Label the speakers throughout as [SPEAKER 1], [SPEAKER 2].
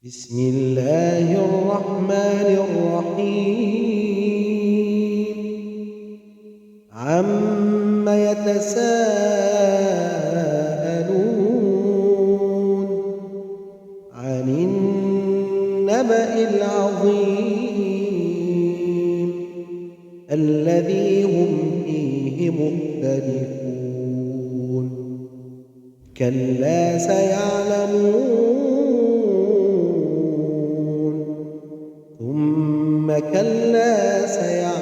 [SPEAKER 1] بسم الله الرحمن الرحيم. عم يتساءلون عن النبأ العظيم الذي هم فيه مختلفون. كلا سيعلمون ثم كلا سيعلمون.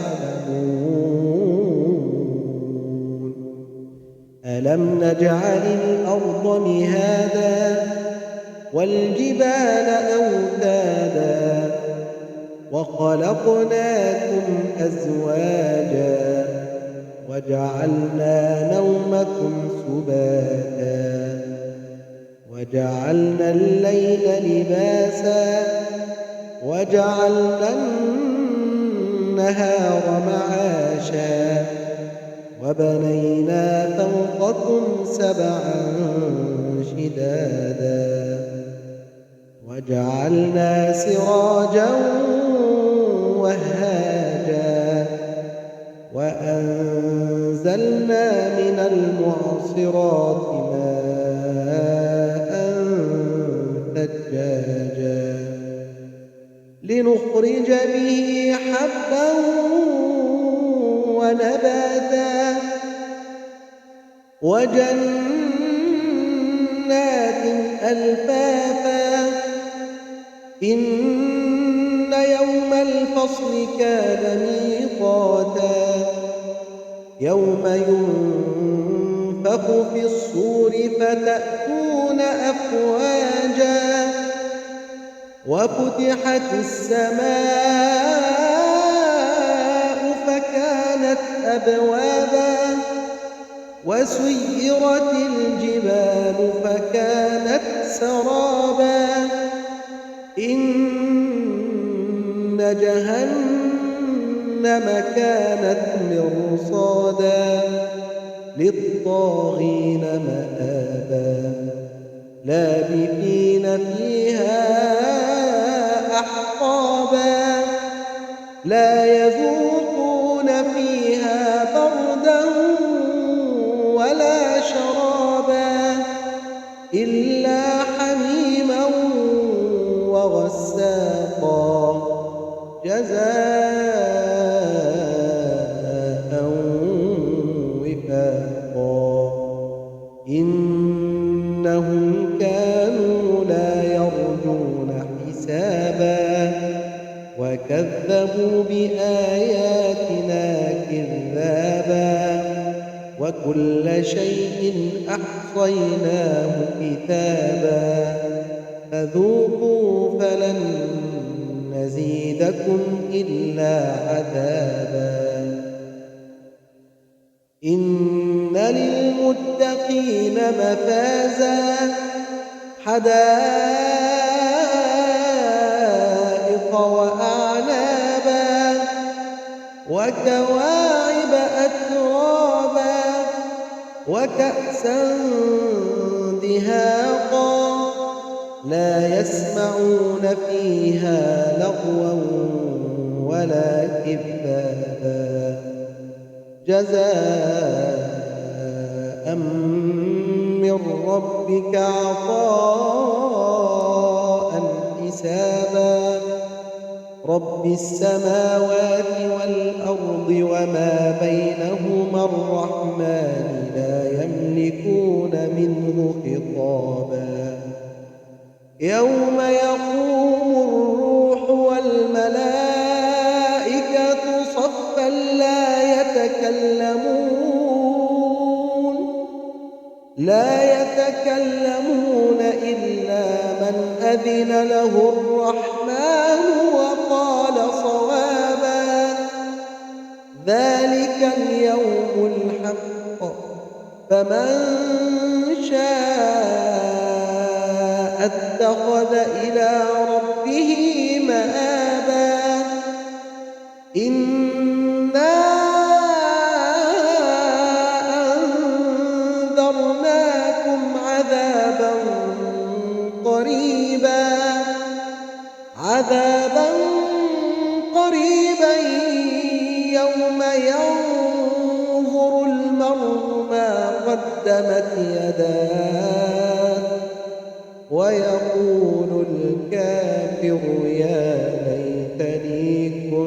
[SPEAKER 1] ألم نجعل الأرض مهادا والجبال أوتادا وخلقناكم أزواجا وجعلنا نومكم سباتا وجعلنا الليل لباسا وجعلنا النهار معاشا وبنينا فوقكم سبعا شدادا وجعلنا سراجا وهاجا وأنزلنا من المعصرات ماء ثجاجا لنخرج به حبا ونباتا وجنات ألفافا. إن يوم الفصل كان ميقاتا يوم ينفخ في الصور فتأتون أفواجا وفتحت السماء فكانت أبوابا وسيرت الجبال فكانت سرابا. إن جهنم كانت مرصادا للطاغين مآبا لابثين فيها أحقابا لا يذوقون فيها بردا ولا شرابا إلا حميما وغساقا جزاء وفاقا. إنهم كانوا لا يرجون حسابا وكذبوا بآياتنا كذابا وكل شيء أحصيناه كتابا فذوقوا فلن نزيدكم إلا عذابا. إن للمتقين مفازا حدائق وأعنابا وكواعب أترابا وكأسا دهاقا لا يسمعون فيها لغوا ولا كذابا جزاء من ربك عطاء حسابا. رب السماوات والأرض وما بينهما الرحمن لا يملكون منه خطابا. يوم يقوم الروح والملائكة صفا لا يتكلمون إلا من أذن له الرحمن وقال صوابا. ذلك اليوم الحق فمن شاء اتخذ إلى ربه مآبا. إنا أنذرناكم عذابا قريبا عذابا قريبا يوم ينظر المرء ما قدمت يداه ويقول الكافر يا ليتني كنت